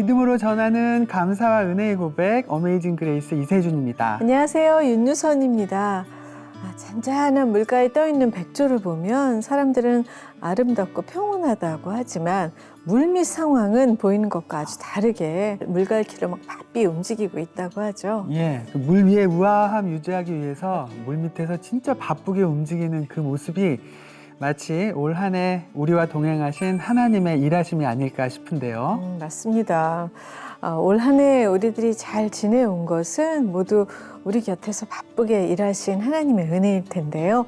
믿음으로 전하는 감사와 은혜의 고백, 어메이징 그레이스 이세준입니다. 안녕하세요. 윤유선입니다. 잔잔한 물가에 떠있는 백조를 보면 사람들은 아름답고 평온하다고 하지만 물밑 상황은 보이는 것과 아주 다르게 물갈퀴를 막 바삐 움직이고 있다고 하죠. 예, 물 위의 우아함 유지하기 위해서 물 밑에서 진짜 바쁘게 움직이는 그 모습이 마치 올 한 해 우리와 동행하신 하나님의 일하심이 아닐까 싶은데요. 맞습니다. 올 한 해 우리들이 잘 지내온 것은 모두 우리 곁에서 바쁘게 일하신 하나님의 은혜일 텐데요.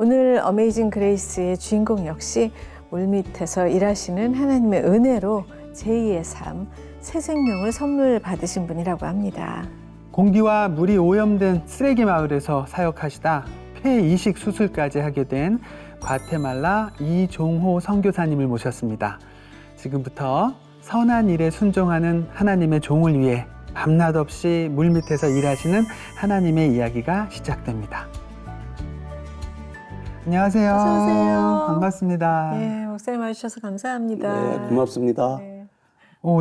오늘 어메이징 그레이스의 주인공 역시 물밑에서 일하시는 하나님의 은혜로 제2의 삶, 새 생명을 선물 받으신 분이라고 합니다. 공기와 물이 오염된 쓰레기 마을에서 사역하시다 폐이식 수술까지 하게 된 과테말라 이종호 선교사님을 모셨습니다. 지금부터 선한 일에 순종하는 하나님의 종을 위해 밤낮 없이 물밑에서 일하시는 하나님의 이야기가 시작됩니다. 안녕하세요. 어서 오세요. 반갑습니다. 네, 목사님 와주셔서 감사합니다. 네, 고맙습니다. 네.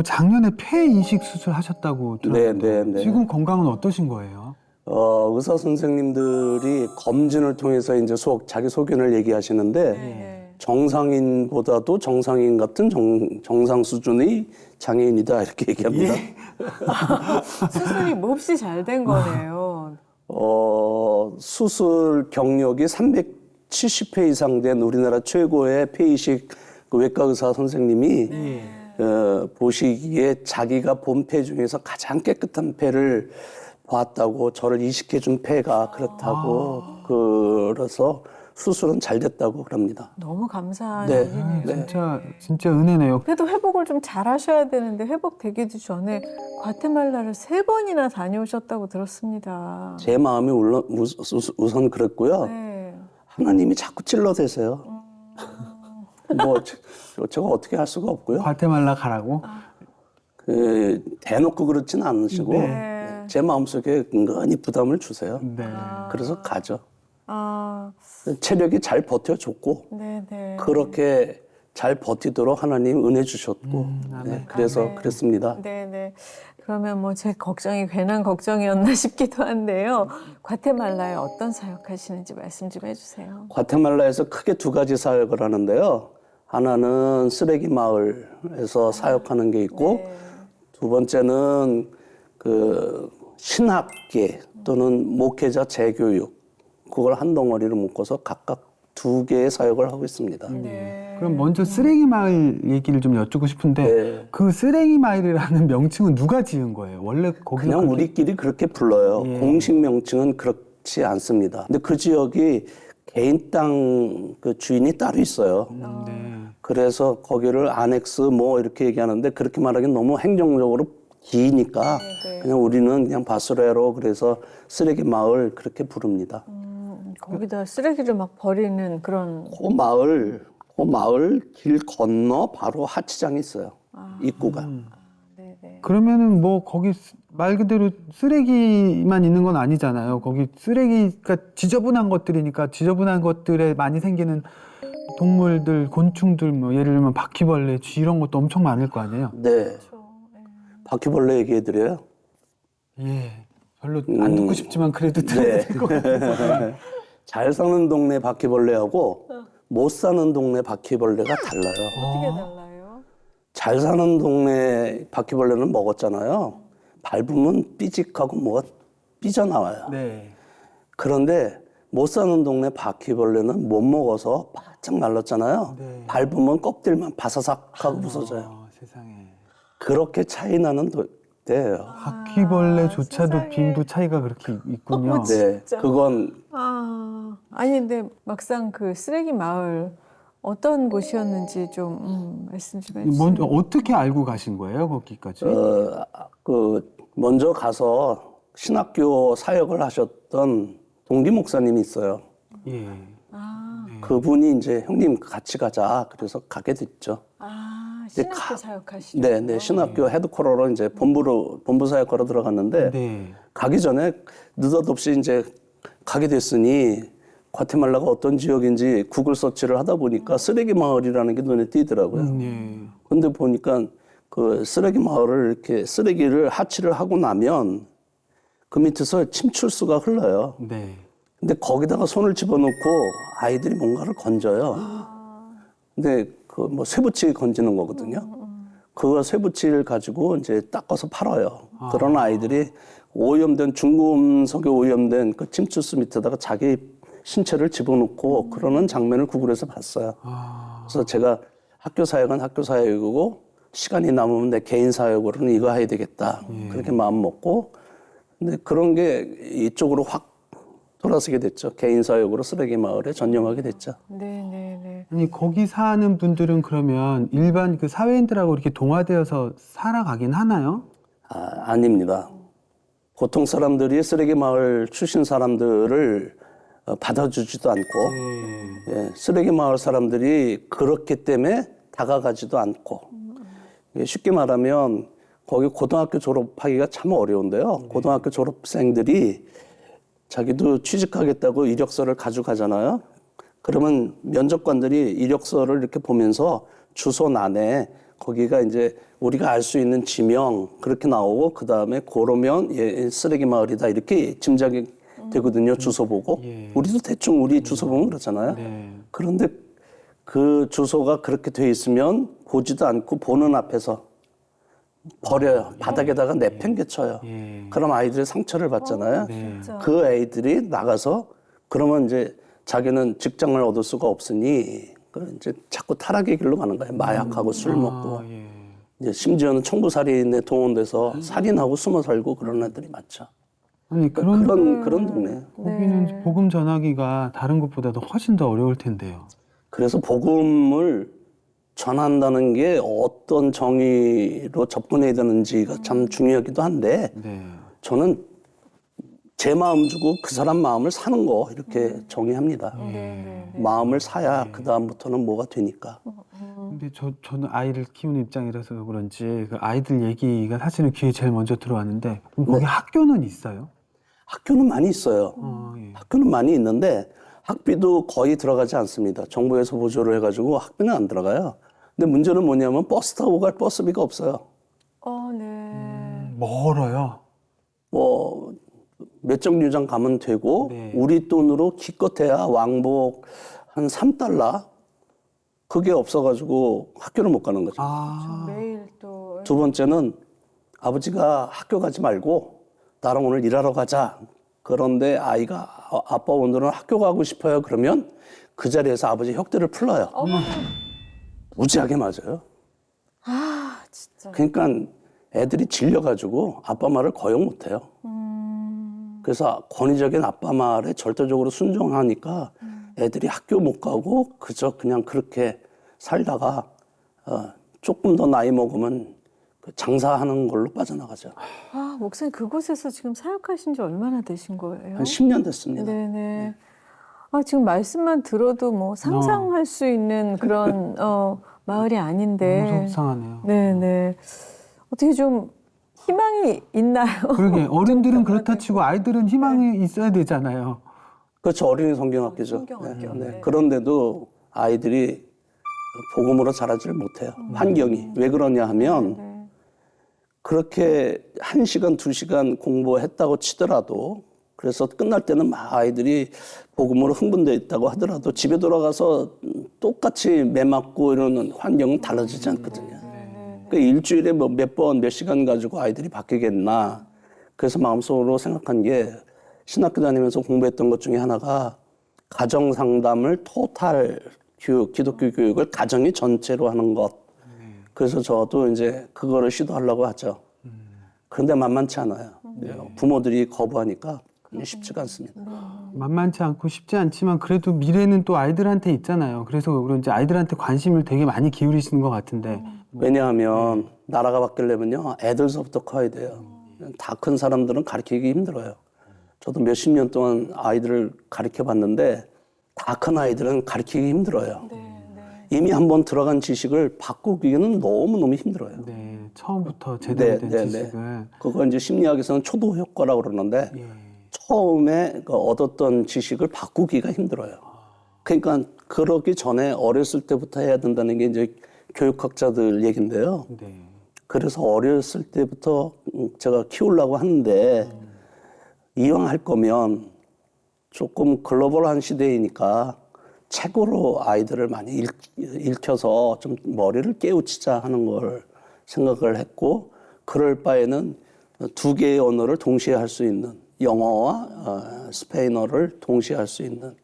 작년에 폐이식 수술 하셨다고 들었는데 네. 지금 건강은 어떠신 거예요? 의사 선생님들이 검진을 통해서 이제 자기 소견을 얘기하시는데 네. 정상인보다도 정상인 같은 정상 수준의 장애인이다 이렇게 얘기합니다. 수술이 몹시 잘 된 거네요. 수술 경력이 370회 이상 된 우리나라 최고의 폐이식 외과 의사 선생님이 보시기에 자기가 본 폐 중에서 가장 깨끗한 폐를 봤다고 저를 이식해준 폐가 그렇다고 그래서 수술은 잘 됐다고 그럽니다. 너무 감사한 네. 일이네요. 진짜 은혜네요. 그래도 회복을 좀 잘 하셔야 되는데 회복되기도 전에 과테말라를 3번이나 다녀오셨다고 들었습니다. 제 마음이 우선 그랬고요. 네. 하나님이 자꾸 찔러대세요. 제가 어떻게 할 수가 없고요. 과테말라 가라고? 대놓고 그렇지는 않으시고 네. 제 마음속에 은근히 부담을 주세요. 네. 그래서 가죠. 아, 체력이 잘 버텨줬고 네네. 그렇게 잘 버티도록 하나님 은혜 주셨고 그래서 아멘. 그랬습니다. 네네. 그러면 뭐 제 걱정이 괜한 걱정이었나 싶기도 한데요. 과테말라에 어떤 사역하시는지 말씀 좀 해주세요. 과테말라에서 크게 2가지 사역을 하는데요. 하나는 쓰레기 마을에서 사역하는 게 있고 네. 두 번째는 그 신학계 또는 목회자 재교육 그걸 한 덩어리로 묶어서 각각 2개의 사역을 하고 있습니다. 네. 그럼 먼저 쓰레기 마을 얘기를 좀 여쭙고 싶은데 네. 그 쓰레기 마을이라는 명칭은 누가 지은 거예요? 원래 거기서 그냥 우리끼리 그렇게 불러요. 예. 공식 명칭은 그렇지 않습니다. 근데 그 지역이 개인 땅 그 주인이 따로 있어요. 네. 그래서 거기를 아넥스 뭐 이렇게 얘기하는데 그렇게 말하기는 너무 행정적으로 기니까 네. 그냥 우리는 그냥 바스레로 그래서 쓰레기 마을 그렇게 부릅니다. 거기다 쓰레기를 막 버리는 그런. 그 마을 길 건너 바로 하치장이 있어요. 입구가. 네네. 그러면은 뭐 거기 말 그대로 쓰레기만 있는 건 아니잖아요. 거기 쓰레기가 지저분한 것들이니까 지저분한 것들에 많이 생기는 동물들, 곤충들 뭐 예를 들면 바퀴벌레, 쥐 이런 것도 엄청 많을 거 아니에요. 네. 바퀴벌레 얘기해드려요. 예. 별로 안 듣고 싶지만 그래도 들어야 될 것 같아요. 잘 사는 동네 바퀴벌레하고 못 사는 동네 바퀴벌레가 달라요. 어떻게 달라요? 잘 사는 동네 바퀴벌레는 먹었잖아요. 밟으면 삐직하고 뭐가 삐져나와요. 네. 그런데 못 사는 동네 바퀴벌레는 못 먹어서 바짝 말랐잖아요. 네. 밟으면 껍질만 바사삭 하고 부서져요. 세상에. 그렇게 차이 나는 데예요. 바퀴벌레조차도 세상에. 빈부 차이가 그렇게 있군요. 네, 진짜. 그건 아니 근데 막상 그 쓰레기 마을 어떤 곳이었는지 좀 말씀 좀 해주세요. 먼저 어떻게 알고 가신 거예요, 거기까지? 먼저 가서 신학교 사역을 하셨던 동기 목사님이 있어요. 예. 그분이 이제 형님 같이 가자. 그래서 가게 됐죠. 신학교 사역하시죠? 네, 신학교 헤드쿼터로 이제 본부 사역하러 들어갔는데 네. 가기 전에 느닷없이 이제 가게 됐으니 과테말라가 어떤 지역인지 구글 서치를 하다 보니까 쓰레기 마을이라는 게 눈에 띄더라고요. 예. 근데 보니까 그 쓰레기 마을을 이렇게 쓰레기를 하치를 하고 나면 그 밑에서 침출수가 흘러요. 네. 근데 거기다가 손을 집어넣고 아이들이 뭔가를 건져요. 근데 그 뭐 쇠붙이 건지는 거거든요. 그 쇠붙이를 가지고 이제 닦아서 팔아요. 그런 아이들이 오염된 중금속에 오염된 그 침출수 밑에다가 자기 신체를 집어넣고 그러는 장면을 구글에서 봤어요. 그래서 제가 학교 사역은 학교 사역이고 시간이 남으면 내 개인 사역으로는 이거 해야 되겠다. 그렇게 마음 먹고 근데 그런 게 이쪽으로 확 돌아서게 됐죠. 개인 사역으로 쓰레기 마을에 전념하게 됐죠. 네네네. 아니 거기 사는 분들은 그러면 일반 그 사회인들하고 이렇게 동화되어서 살아가긴 하나요? 아닙니다. 보통 사람들이 쓰레기 마을 출신 사람들을 받아주지도 않고 예, 쓰레기 마을 사람들이 그렇기 때문에 다가가지도 않고 쉽게 말하면 거기 고등학교 졸업하기가 참 어려운데요. 고등학교 졸업생들이 자기도 취직하겠다고 이력서를 가져가잖아요. 그러면 면접관들이 이력서를 이렇게 보면서 주소란에 거기가 이제 우리가 알 수 있는 지명 그렇게 나오고 그 다음에 그러면 예, 쓰레기 마을이다 이렇게 짐작이 되거든요. 주소 보고 우리도 대충 우리 주소 보면 그렇잖아요. 그런데 그 주소가 그렇게 돼 있으면 보지도 않고 보는 앞에서 버려요. 바닥에다가 내팽개쳐요. 그럼 아이들이 상처를 받잖아요. 진짜. 그 애들이 나가서 그러면 이제 자기는 직장을 얻을 수가 없으니 이제 자꾸 타락의 길로 가는 거예요. 마약하고 술 먹고 이제 심지어는 청부살인에 동원돼서 살인하고 숨어 살고 그런 애들이 많죠. 아니 그런 동네. 거기는 복음 전하기가 다른 곳보다도 훨씬 더 어려울 텐데요. 그래서 복음을 전한다는 게 어떤 정의로 접근해야 되는지가 참 중요하기도 한데 저는 제 마음 주고 그 사람 마음을 사는 거 이렇게 정의합니다. 마음을 사야 그 다음부터는 뭐가 되니까. 근데 저는 아이를 키우는 입장이라서 그런지 그 아이들 얘기가 사실은 귀에 제일 먼저 들어왔는데 그럼 거기 학교는 있어요? 학교는 많이 있어요. 예. 학교는 많이 있는데 학비도 거의 들어가지 않습니다. 정부에서 보조를 해가지고 학비는 안 들어가요. 근데 문제는 뭐냐면 버스 타고 갈 버스비가 없어요. 네. 멀어요. 뭐 몇 정류장 가면 되고 우리 돈으로 기껏해야 왕복 한 3달러 그게 없어가지고 학교를 못 가는 거죠. 매일 또. 두 번째는 아버지가 학교 가지 말고 나랑 오늘 일하러 가자. 그런데 아이가 아빠 오늘은 학교 가고 싶어요. 그러면 그 자리에서 아버지 혁대를 풀러요. 무지하게 맞아요. 진짜. 그러니까 애들이 질려가지고 아빠 말을 거역 못해요. 그래서 권위적인 아빠 말에 절대적으로 순종하니까 애들이 학교 못 가고 그저 그냥 그렇게 살다가 조금 더 나이 먹으면 그 장사하는 걸로 빠져나가죠. 목사님 그곳에서 지금 사역하신 지 얼마나 되신 거예요? 한 10년 됐습니다. 네네. 지금 말씀만 들어도 뭐 상상할 수 있는 그런 마을이 아닌데. 너무 속상하네요. 네네. 어떻게 좀 희망이 있나요? 그러게 어른들은 그렇다 치고 아이들은 희망이 있어야 되잖아요. 그렇죠. 어린이 성경학교죠. 성경학교. 네. 그런데도 아이들이 복음으로 자라지를 못해요. 환경이. 왜 그러냐 하면 그렇게 1시간, 2시간 공부했다고 치더라도 그래서 끝날 때는 막 아이들이 복음으로 흥분되어 있다고 하더라도 집에 돌아가서 똑같이 매 맞고 이러는 환경은 달라지지 않거든요. 그 일주일에 뭐 몇 번, 몇 시간 가지고 아이들이 바뀌겠나. 그래서 마음속으로 생각한 게 신학교 다니면서 공부했던 것 중에 하나가 가정 상담을 토탈 교육, 기독교 교육을 가정이 전체로 하는 것. 그래서 저도 이제 그거를 시도하려고 하죠. 그런데 만만치 않아요. 부모들이 거부하니까 쉽지가 않습니다. 만만치 않고 쉽지 않지만 그래도 미래는 또 아이들한테 있잖아요. 그래서 그런지 아이들한테 관심을 되게 많이 기울이시는 것 같은데. 왜냐하면 나라가 바뀌려면요 애들서부터 커야 돼요. 다 큰 사람들은 가르치기 힘들어요. 저도 몇십 년 동안 아이들을 가르쳐 봤는데 다 큰 아이들은 가르치기 힘들어요. 이미 한번 들어간 지식을 바꾸기는 너무너무 힘들어요. 네, 처음부터 제대로 된 지식을. 그거 이제 심리학에서는 초도 효과라고 그러는데 처음에 그 얻었던 지식을 바꾸기가 힘들어요. 그러니까 그러기 전에 어렸을 때부터 해야 된다는 게 이제 교육학자들 얘긴데요. 그래서 어렸을 때부터 제가 키우려고 하는데 이왕 할 거면 조금 글로벌한 시대이니까 책으로 아이들을 많이 읽혀서 좀 머리를 깨우치자 하는 걸 생각을 했고, 그럴 바에는 두 개의 언어를 동시에 할 수 있는, 영어와 스페인어를 동시에 할 수 있는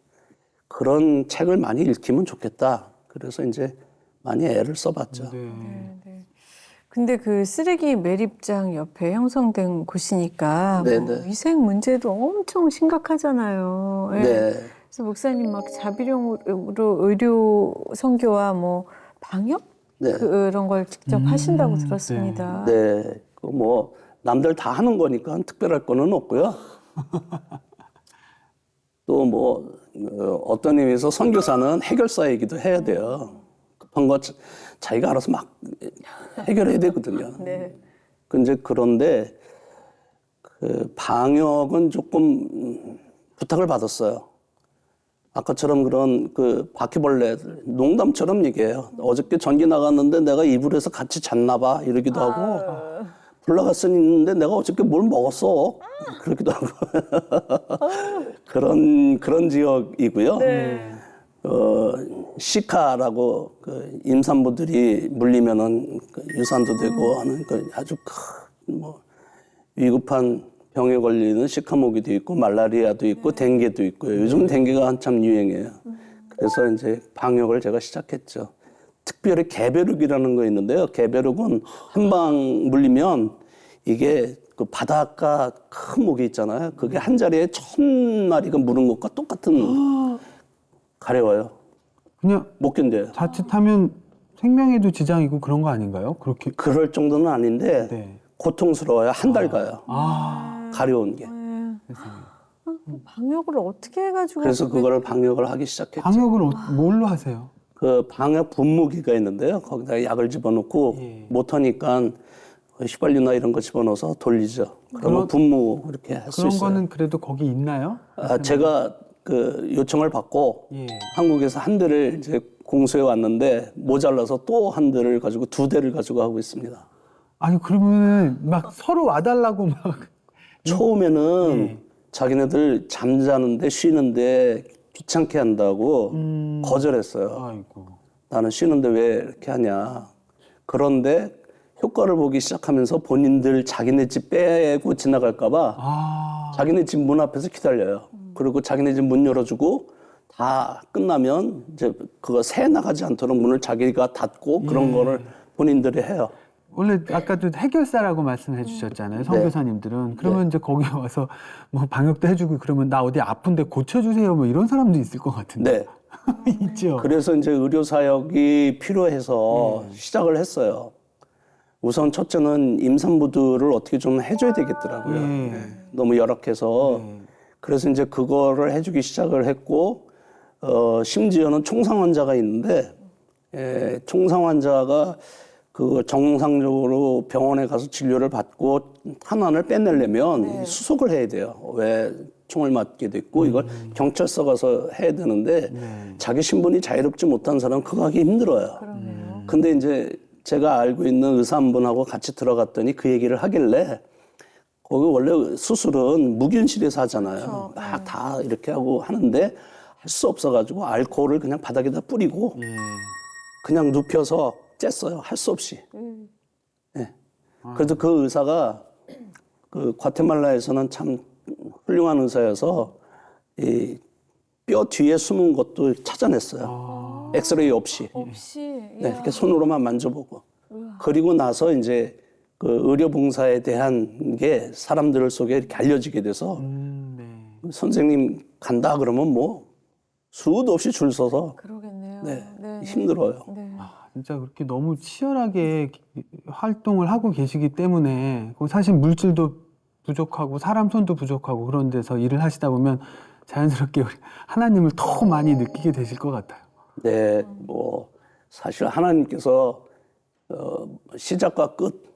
그런 책을 많이 읽히면 좋겠다. 그래서 이제 많이 애를 써봤죠. 네. 근데 그 쓰레기 매립장 옆에 형성된 곳이니까 뭐 네네. 위생 문제도 엄청 심각하잖아요. 예. 네. 그래서 목사님 막 자비령으로 의료 선교와 뭐 방역 네. 그런 걸 직접 하신다고 들었습니다. 네. 그 뭐 남들 다 하는 거니까 특별할 거는 없고요. 또 뭐 어떤 의미에서 선교사는 해결사이기도 해야 돼요. 급한 거 자기가 알아서 막 해결해야 되거든요. 네. 그런데 그 방역은 조금 부탁을 받았어요. 아까처럼 그런 그 바퀴벌레 농담처럼 얘기해요. 어저께 전기 나갔는데 내가 이불에서 같이 잤나 봐 이러기도 하고, 불나갔었는데 내가 어저께 뭘 먹었어 그러기도 하고 그런 지역이고요. 네. 시카라고 그 임산부들이 물리면은 그 유산도 되고 하는 그 아주 큰 뭐 위급한 병에 걸리는 시카모기도 있고 말라리아도 있고 댕게도 있고요. 요즘 댕게가 한참 유행이에요. 그래서 이제 방역을 제가 시작했죠. 특별히 개벼룩이라는 거 있는데요. 개벼룩은 한 방 물리면 이게 그 바닷가 큰 모기 있잖아요. 그게 한 자리에 1000마리가 무는 것과 똑같은 가려워요. 그냥 못 견뎌요. 자칫하면 생명에도 지장이고 그런 거 아닌가요? 그렇게. 그럴 정도는 아닌데 네. 고통스러워요. 한 달 가요. 아, 가려운 게. 네. 세상에. 방역을 어떻게 해가지고 그래서 그거를 방역을 하기 시작했죠. 방역을 뭘로 하세요? 그 방역 분무기가 있는데요. 거기다 약을 집어넣고 예. 못하니까 휘발유나 이런 거 집어넣어서 돌리죠. 그러면 분무 그렇게 할 수 그런 있어요. 거는 그래도 거기 있나요? 제가 그 요청을 받고 예. 한국에서 한 대를 이제 공수해 왔는데 모자라서 또 한 대를 가지고 2대를 가지고 하고 있습니다. 아니 그러면은 막 서로 와달라고 막. 처음에는 예. 자기네들 잠자는데 쉬는데 귀찮게 한다고 거절했어요. 아이고. 나는 쉬는데 왜 이렇게 하냐. 그런데 효과를 보기 시작하면서 본인들 자기네 집 빼고 지나갈까봐 아. 자기네 집 문 앞에서 기다려요. 그리고 자기네 집 문 열어주고 다 끝나면 이제 그거 새 나가지 않도록 문을 자기가 닫고 그런 거를 본인들이 해요. 원래 아까도 해결사라고 말씀해 주셨잖아요. 선교사님들은. 그러면 이제 거기 와서 뭐 방역도 해주고 그러면 나 어디 아픈데 고쳐주세요. 뭐 이런 사람도 있을 것 같은데. 네. 있죠. 그래서 이제 의료 사역이 필요해서 시작을 했어요. 우선 첫째는 임산부들을 어떻게 좀 해줘야 되겠더라고요. 네. 너무 열악해서. 그래서 이제 그거를 해주기 시작을 했고, 심지어는 총상 환자가 있는데, 총상 환자가 그 정상적으로 병원에 가서 진료를 받고 탄환을 빼내려면 수속을 해야 돼요. 왜 총을 맞게 됐고 이걸 경찰서 가서 해야 되는데 자기 신분이 자유롭지 못한 사람은 그거 하기 힘들어요. 근데 이제 제가 알고 있는 의사 한 분하고 같이 들어갔더니 그 얘기를 하길래 거기 원래 수술은 무균실에서 하잖아요. 막 다 이렇게 하고 하는데 할 수 없어가지고 알코올을 그냥 바닥에다 뿌리고 그냥 눕혀서 쬐어요. 할 수 없이. 네. 그래도 그 의사가 그 과테말라에서는 참 훌륭한 의사여서 이 뼈 뒤에 숨은 것도 찾아냈어요. 엑스레이 없이. 네, 이렇게 손으로만 만져보고. 그리고 나서 이제 그 의료봉사에 대한 게 사람들 속에 이렇게 알려지게 돼서 선생님 간다 그러면 뭐 수도 없이 줄 서서 그러겠네요. 네, 힘들어요. 네. 진짜 그렇게 너무 치열하게 활동을 하고 계시기 때문에 사실 물질도 부족하고 사람 손도 부족하고 그런 데서 일을 하시다 보면 자연스럽게 하나님을 더 많이 느끼게 되실 것 같아요. 네, 뭐 사실 하나님께서 시작과 끝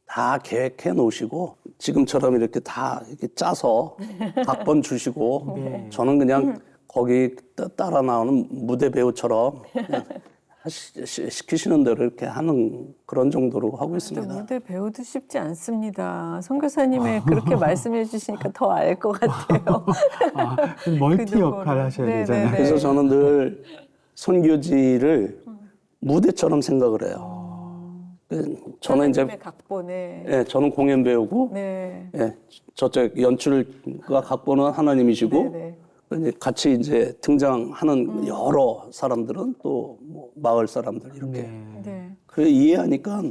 다 계획해 놓으시고 지금처럼 이렇게 다 이렇게 짜서 각본 주시고 저는 그냥 거기 따라 나오는 무대 배우처럼 그냥 시키시는 대로 이렇게 하는 그런 정도로 하고 또 있습니다. 무대 배우도 쉽지 않습니다. 선교사님의 그렇게 말씀해 주시니까 더 알 것 같아요. 멀티 그 역할 노고를. 하셔야 네네네. 되잖아요. 그래서 저는 늘 선교지를 무대처럼 생각을 해요. 저는 이제 하나님의 각본에 예, 저는 공연 배우고 네. 예, 저쪽 연출과 각본은 하나님이시고 네네. 이제 같이 이제 등장하는 여러 사람들은 또 뭐 마을 사람들 이렇게 네. 네. 그래 이해하니까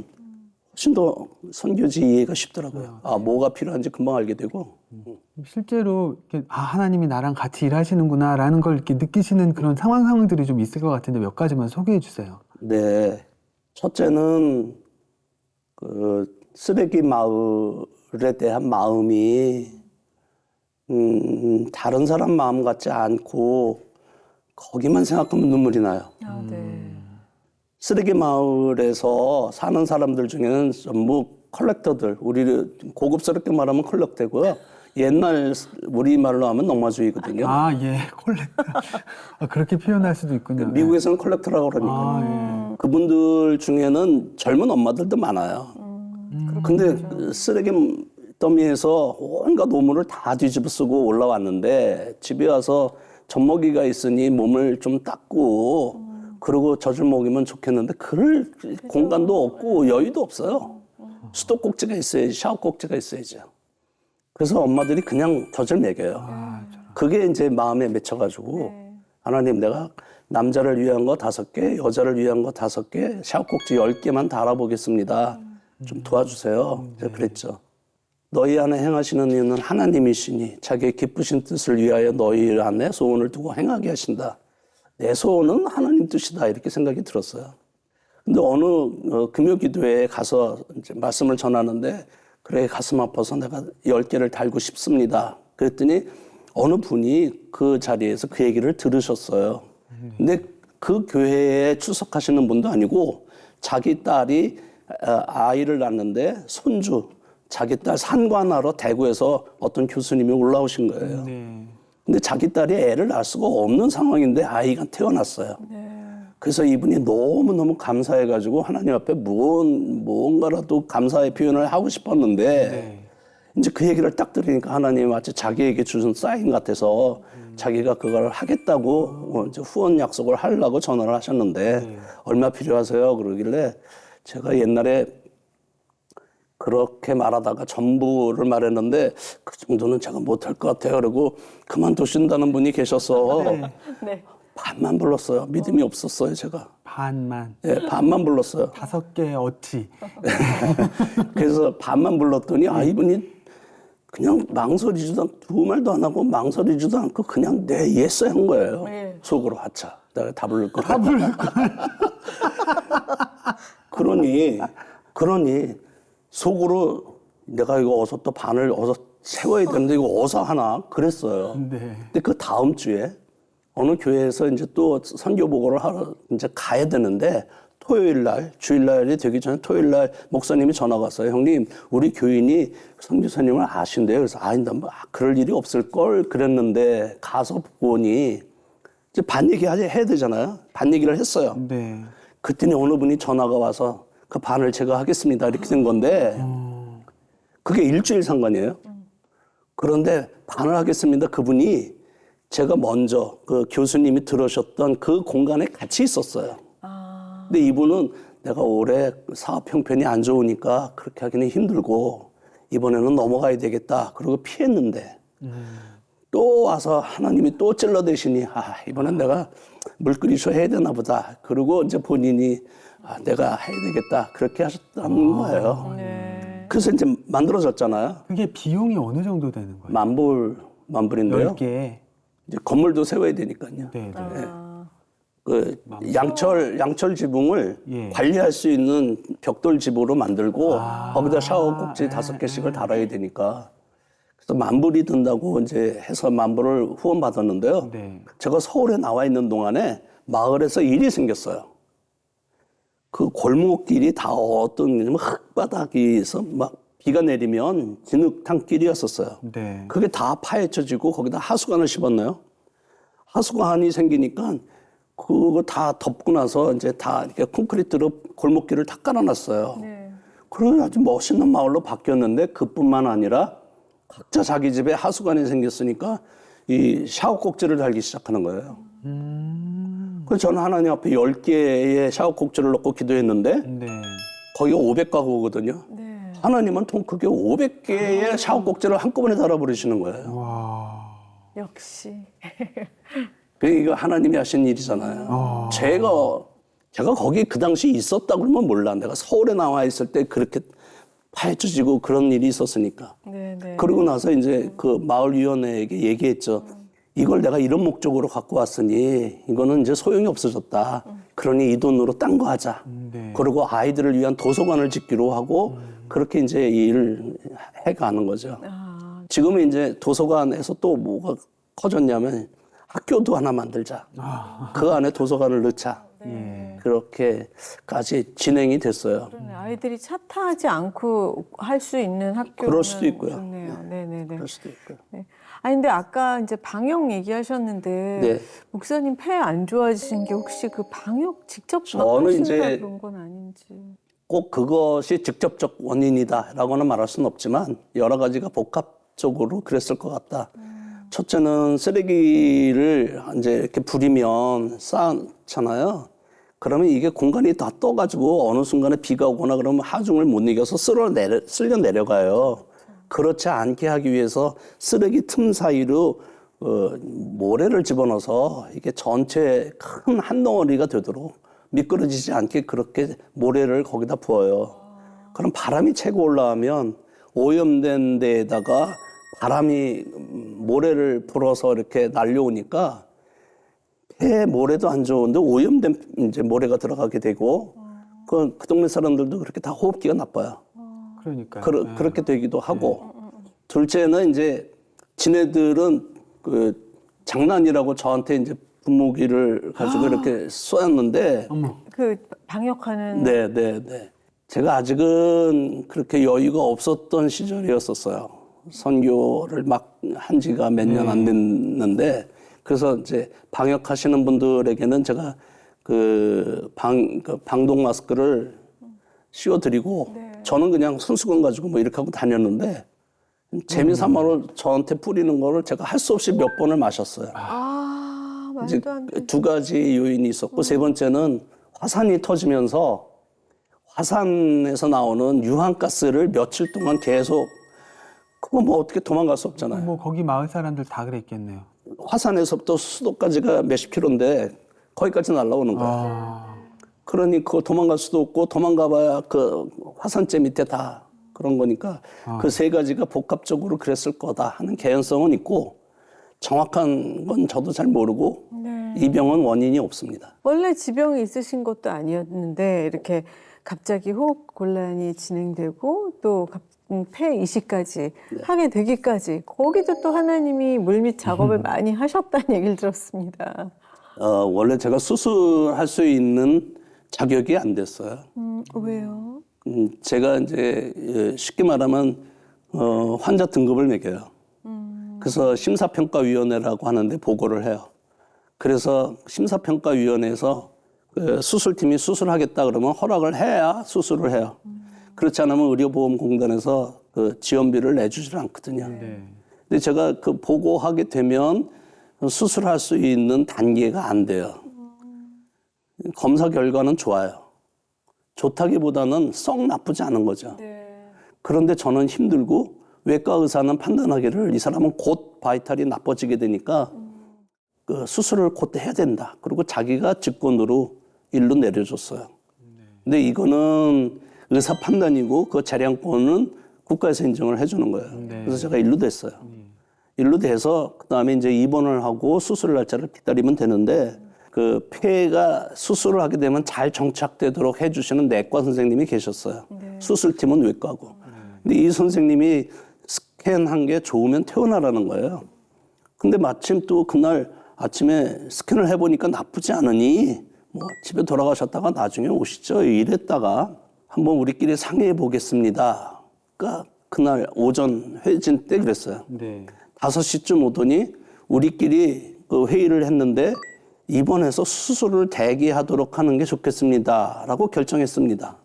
훨씬 더 선교지 이해가 쉽더라고요. 아 뭐가 필요한지 금방 알게 되고 실제로 이렇게 하나님이 나랑 같이 일하시는구나라는 걸 이렇게 느끼시는 그런 상황들이 좀 있을 것 같은데 몇 가지만 소개해 주세요. 네 첫째는 그 쓰레기 마을에 대한 마음이 다른 사람 마음 같지 않고 거기만 생각하면 눈물이 나요. 아, 네. 쓰레기 마을에서 사는 사람들 중에는 전부 컬렉터들, 우리 고급스럽게 말하면 컬렉터고요. 옛날 우리말로 하면 농마주의거든요. 아, 예, 콜렉터. 그렇게 표현할 수도 있군요. 미국에서는 컬렉터라고 그러니까. 아, 그분들 중에는 젊은 엄마들도 많아요. 근데 그 쓰레기 더미에서 온갖 노물을 다 뒤집어 쓰고 올라왔는데 집에 와서 젖먹이가 있으니 몸을 좀 닦고 그러고 젖을 먹이면 좋겠는데 그럴 공간도 없고 여유도 없어요. 수도꼭지가 있어야지, 샤워꼭지가 있어야죠. 그래서 엄마들이 그냥 젖을 먹여요. 그게 이제 마음에 맺혀가지고 하나님 내가 남자를 위한 거 5개, 여자를 위한 거 5개, 샤워꼭지 10개만 달아보겠습니다. 좀 도와주세요. 제가 그랬죠. 너희 안에 행하시는 이유는 하나님이시니 자기의 기쁘신 뜻을 위하여 너희 안에 소원을 두고 행하게 하신다. 내 소원은 하나님 뜻이다. 이렇게 생각이 들었어요. 근데 어느 금요기도회에 가서 이제 말씀을 전하는데 그래 가슴 아파서 내가 10개를 달고 싶습니다. 그랬더니 어느 분이 그 자리에서 그 얘기를 들으셨어요. 근데 그 교회에 출석하시는 분도 아니고 자기 딸이 아이를 낳는데 손주 자기 딸 산관하러 대구에서 어떤 교수님이 올라오신 거예요. 네. 근데 자기 딸이 애를 낳을 수가 없는 상황인데 아이가 태어났어요. 그래서 이분이 너무너무 감사해가지고 하나님 앞에 무언가라도 감사의 표현을 하고 싶었는데 이제 그 얘기를 딱 들으니까 하나님 마치 자기에게 주신 사인 같아서 자기가 그걸 하겠다고 이제 후원 약속을 하려고 전화를 하셨는데 얼마 필요하세요? 그러길래 제가 옛날에 그렇게 말하다가 전부를 말했는데 그 정도는 제가 못할 것 같아요. 그리고 그만두신다는 분이 계셔서 네. 반만 불렀어요. 믿음이 없었어요, 제가. 반만. 예, 반만 불렀어요. 5개 어치. 그래서 반만 불렀더니 이분이 그냥 망설이지도 않고 두 말도 안 하고 망설이지도 않고 그냥 네, 예스 한 거예요. 네. 속으로 하차. 내가 다 부를 거야. 그러니 속으로 내가 이거 어서 또 반을 어서 세워야 되는데 이거 어서 하나 그랬어요. 네. 근데 그 다음 주에 어느 교회에서 이제 또 선교 보고를 하러 이제 가야 되는데 토요일 날, 주일 날이 되기 전에 토요일 날 목사님이 전화가 왔어요. 형님, 우리 교인이 선교사님을 아신대요. 그래서 나 그럴 일이 없을 걸 그랬는데 가서 보니 이제 반 얘기 해야 되잖아요. 반 얘기를 했어요. 네. 그랬더니 어느 분이 전화가 와서 그 반을 제가 하겠습니다. 이렇게 된 건데 그게 일주일 상관이에요. 그런데 반을 하겠습니다. 그분이 제가 먼저 그 교수님이 들으셨던 그 공간에 같이 있었어요. 근데 이분은 내가 올해 사업 형편이 안 좋으니까 그렇게 하기는 힘들고 이번에는 넘어가야 되겠다. 그러고 피했는데 또 와서 하나님이 또 찔러대시니 이번엔 내가 물 끓이셔 해야 되나 보다. 그리고 이제 본인이 내가 해야 되겠다. 그렇게 하셨다는 거예요. 네. 그래서 이제 만들어졌잖아요. 그게 비용이 어느 정도 되는 거예요? 만불인데요. 10개. 이제 건물도 세워야 되니까요. 네, 네. 그 양철 지붕을 예. 관리할 수 있는 벽돌 집으로 만들고 거기다 샤워 꼭지 5개씩을 달아야 되니까 그래서 만불이 든다고 이제 해서 만불을 후원 받았는데요. 네. 제가 서울에 나와 있는 동안에 마을에서 일이 생겼어요. 그 골목길이 다 어떤 흙바닥에서 막 비가 내리면 진흙탕 길이었었어요. 네. 그게 다 파헤쳐지고 거기다 하수관을 씹었나요? 하수관이 생기니까 그거 다 덮고 나서 이제 다 이렇게 콘크리트로 골목길을 다 깔아놨어요. 네. 그런 아주 멋있는 마을로 바뀌었는데 그뿐만 아니라 각자 자기 집에 하수관이 생겼으니까 이 샤워 꼭지를 달기 시작하는 거예요. 그래서 저는 하나님 앞에 10개의 샤워 꼭지를 넣고 기도했는데 네. 거기가 500가구거든요. 네. 하나님은 통 크게 500개의 샤워 꼭지를 한꺼번에 달아버리시는 거예요. 와. 역시. 이거 하나님이 하신 일이잖아요. 제가 거기 그 당시 있었다 그러면 몰라. 내가 서울에 나와 있을 때 그렇게 파헤쳐지고 그런 일이 있었으니까. 네네. 그러고 나서 이제 그 마을위원회에게 얘기했죠. 이걸 내가 이런 목적으로 갖고 왔으니 이거는 이제 소용이 없어졌다. 그러니 이 돈으로 딴 거 하자. 네. 그리고 아이들을 위한 도서관을 짓기로 하고 그렇게 이제 이 일을 해가는 거죠. 아, 지금은 이제 도서관에서 또 뭐가 커졌냐면 학교도 하나 만들자. 그 안에 도서관을 넣자. 예. 그렇게까지 진행이 됐어요. 그러네. 아이들이 차 타지 않고 할 수 있는 학교. 그럴 수도 있고요. 좋네요. 네네네. 그럴 수도 있고요. 네. 아니 근데 아까 이제 방역 얘기하셨는데 네. 목사님 폐 안 좋아지신 게 혹시 그 방역 직접 저는 하시느라 이제 그런 건 아닌지. 꼭 그것이 직접적 원인이다라고는 말할 수는 없지만 여러 가지가 복합적으로 그랬을 것 같다. 첫째는 쓰레기를 이제 이렇게 부리면 쌓잖아요. 그러면 이게 공간이 다 떠가지고 어느 순간에 비가 오거나 그러면 하중을 못 이겨서 쓸려 내려가요. 그렇지 않게 하기 위해서 쓰레기 틈 사이로 모래를 집어넣어서 이게 전체 큰 한 덩어리가 되도록 미끄러지지 않게 그렇게 모래를 거기다 부어요. 그럼 바람이 채고 올라오면 오염된 데에다가 바람이 모래를 불어서 이렇게 날려오니까 폐 모래도 안 좋은데 오염된 이제 모래가 들어가게 되고 그 동네 사람들도 그렇게 다 호흡기가 나빠요. 그러니까요. 그렇게 되기도 하고 둘째는 이제 지네들은 그 장난이라고 저한테 이제 분무기를 가지고 이렇게 쏘았는데 어머. 그 방역하는. 네. 제가 아직은 그렇게 여유가 없었던 시절이었었어요. 선교를 막 한 지가 몇 년 안 됐는데 그래서 이제 방역하시는 분들에게는 제가 그 방독 마스크를 씌워드리고 저는 그냥 손수건 가지고 뭐 이렇게 하고 다녔는데 재미삼아로 저한테 뿌리는 거를 제가 할 수 없이 몇 번을 마셨어요. 아, 이제 말도 안 돼. 두 가지 요인이 있었고 세 번째는 화산이 터지면서 화산에서 나오는 유황가스를 며칠 동안 계속 그거 뭐 어떻게 도망갈 수 없잖아요. 뭐 거기 마을 사람들 다 그랬겠네요. 화산에서부터 수도까지가 몇십 킬로인데 거기까지 날아오는 거예요. 아. 그러니 그거 도망갈 수도 없고 도망가봐야 그 화산재 밑에 다 그런 거니까 그 세 가지가 복합적으로 그랬을 거다 하는 개연성은 있고 정확한 건 저도 잘 모르고 네. 이 병은 원인이 없습니다. 원래 지병이 있으신 것도 아니었는데 이렇게 갑자기 호흡 곤란이 진행되고 또 폐 이식까지 하게 되기까지 거기도 또 하나님이 물밑 작업을 많이 하셨다는 얘기를 들었습니다. 원래 제가 수술할 수 있는 자격이 안 됐어요. 왜요? 제가 이제 쉽게 말하면 환자 등급을 매겨요. 그래서 심사평가위원회라고 하는데 보고를 해요. 그래서 심사평가위원회에서 그 수술팀이 수술하겠다 그러면 허락을 해야 수술을 해요. 그렇지 않으면 의료보험공단에서 그 지원비를 내주질 않거든요. 네. 근데 제가 그 보고하게 되면 수술할 수 있는 단계가 안 돼요. 검사 결과는 좋아요. 좋다기보다는 썩 나쁘지 않은 거죠. 그런데 저는 힘들고 외과 의사는 판단하기를 이 사람은 곧 바이탈이 나빠지게 되니까 그 수술을 곧 해야 된다. 그리고 자기가 직권으로 일로 내려줬어요. 근데 이거는 의사 판단이고 그 재량권은 국가에서 인정을 해주는 거예요. 그래서 제가 일로 됐어요. 일로 돼서 그다음에 이제 입원을 하고 수술 날짜를 기다리면 되는데 그 폐가 수술을 하게 되면 잘 정착되도록 해주시는 내과 선생님이 계셨어요. 수술팀은 외과고. 근데 이 선생님이 스캔한 게 좋으면 퇴원하라는 거예요. 근데 마침 또 그날 아침에 스캔을 해보니까 나쁘지 않으니 뭐 집에 돌아가셨다가 나중에 오시죠. 이랬다가 한번 우리끼리 상의해 보겠습니다. 그러니까 그날 오전 회진 때 그랬어요. 네. 5시쯤 오더니 우리끼리 그 회의를 했는데 입원해서 수술을 대기하도록 하는 게 좋겠습니다라고 결정했습니다.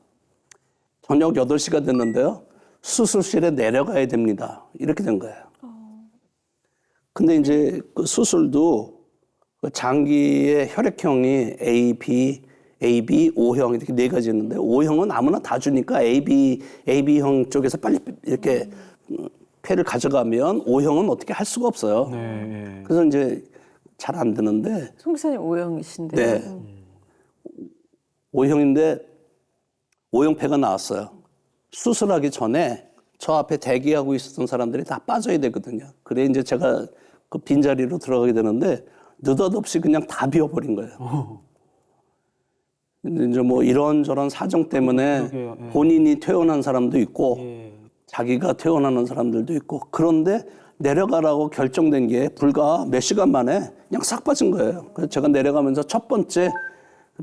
저녁 8시가 됐는데요. 수술실에 내려가야 됩니다. 이렇게 된 거예요. 근데 이제 그 수술도 그 장기의 혈액형이 AB, O형 이렇게 4가지 있는데 O형은 아무나 다 주니까 AB형 쪽에서 빨리 이렇게 폐를 가져가면 O형은 어떻게 할 수가 없어요. 네. 그래서 이제 잘 안 되는데 송사님 O형이신데. 네. O형인데 O형 폐가 나왔어요. 수술하기 전에 저 앞에 대기하고 있었던 사람들이 다 빠져야 되거든요. 그래 이제 제가 그 빈자리로 들어가게 되는데 느닷없이 그냥 다 비워버린 거예요. 근데 이제 뭐 이런저런 사정 때문에 그러게요. 예. 본인이 퇴원한 사람도 있고 예. 자기가 퇴원하는 사람들도 있고 그런데 내려가라고 결정된 게 불과 몇 시간 만에 그냥 싹 빠진 거예요. 그래서 제가 내려가면서 첫 번째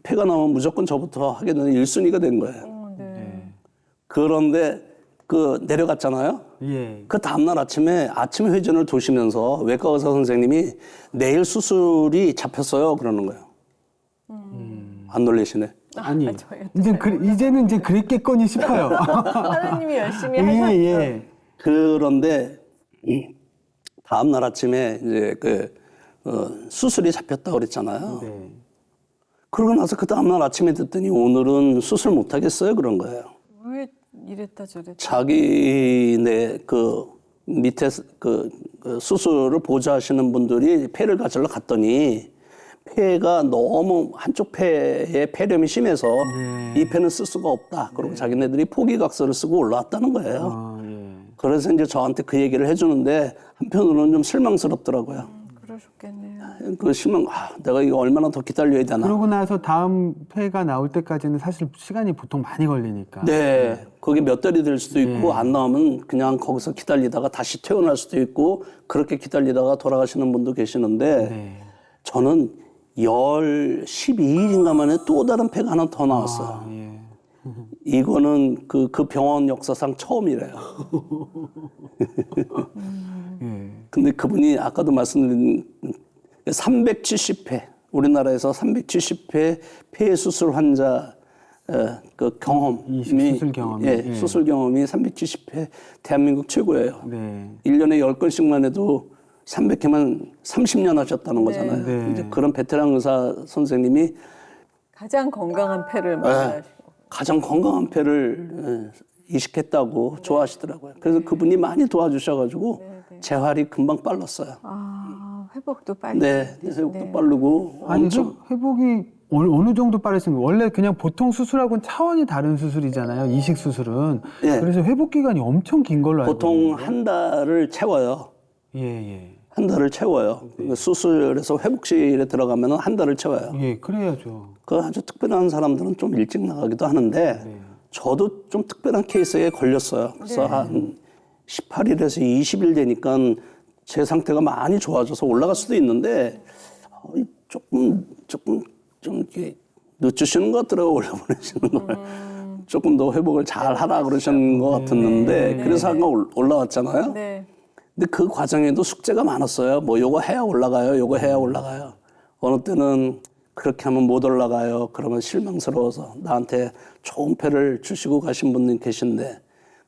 폐가 나오면 무조건 저부터 하게 되는 1순위가 된 거예요. 네. 그런데 그 내려갔잖아요. 예. 그 다음날 아침에 아침 회전을 도시면서 외과 의사 선생님이 내일 수술이 잡혔어요 그러는 거예요. 안 놀라시네. 아니, 저희도 이제는 이제 그랬겠거니 싶어요. 하나님이 열심히 예, 하셨죠. 예. 그런데 다음날 아침에 이제 수술이 잡혔다고 그랬잖아요. 네. 그러고 나서 그 다음날 아침에 듣더니 오늘은 수술 못 하겠어요 그런 거예요. 왜 이랬다 저랬다. 자기네 그 밑에 그 수술을 보조하시는 분들이 폐를 가지러 갔더니 폐가 너무 한쪽 폐에 폐렴이 심해서 이 폐는 쓸 수가 없다. 그리고 자기네들이 포기각서를 쓰고 올라왔다는 거예요. 아, 예. 그래서 이제 저한테 그 얘기를 해주는데 한편으로는 좀 실망스럽더라고요. 그러셨겠네요. 그 내가 이거 얼마나 더 기다려야 되나. 그러고 나서 다음 폐가 나올 때까지는 사실 시간이 보통 많이 걸리니까. 네, 그게 몇 달이 될 수도 있고 안 나오면 그냥 거기서 기다리다가 다시 퇴원할 수도 있고 그렇게 기다리다가 돌아가시는 분도 계시는데 네. 저는 12일인가 만에 또 다른 폐가 하나 더 나왔어요. 아, 예. 이거는 그 병원 역사상 처음이래요. 예. 근데 그분이 아까도 말씀드린 370회, 우리나라에서 370회 폐 수술 환자 그 경험이 이식 수술 경험이. 예. 수술 경험이 370회 대한민국 최고예요. 네. 1년에 10건씩만 해도 300회만 30년 하셨다는 거잖아요. 네. 이제 그런 베테랑 의사 선생님이 가장 건강한 폐를 만나시고. 가장 건강한 폐를 이식했다고 좋아하시더라고요. 그래서 그분이 많이 도와주셔가지고 재활이 금방 빨랐어요. 아, 회복도 빨리. 네, 회복도 빠르고 아니, 엄청 회복이 어느 정도 빠르신 거예요? 원래 그냥 보통 수술하고는 차원이 다른 수술이잖아요. 이식 수술은. 예. 그래서 회복 기간이 엄청 긴 걸로 알고 보통 있는데. 한 달을 채워요. 예, 예. 한 달을 채워요. 수술에서 회복실에 들어가면 한 달을 채워요. 예, 그래야죠. 그 아주 특별한 사람들은 좀 일찍 나가기도 하는데 저도 좀 특별한 케이스에 걸렸어요. 그래서 한 18일에서 20일 되니까 제 상태가 많이 좋아져서 올라갈 수도 있는데 조금 좀 이렇게 늦추시는 것 같더라고요. 올라보내시는 걸. 조금 더 회복을 잘 하라 그러시는 것 같았는데 그래서 한번 올라왔잖아요. 네. 근데 그 과정에도 숙제가 많았어요. 뭐 요거 해야 올라가요. 요거 해야 올라가요. 어느 때는 그렇게 하면 못 올라가요. 그러면 실망스러워서 나한테 좋은 패를 주시고 가신 분들 계신데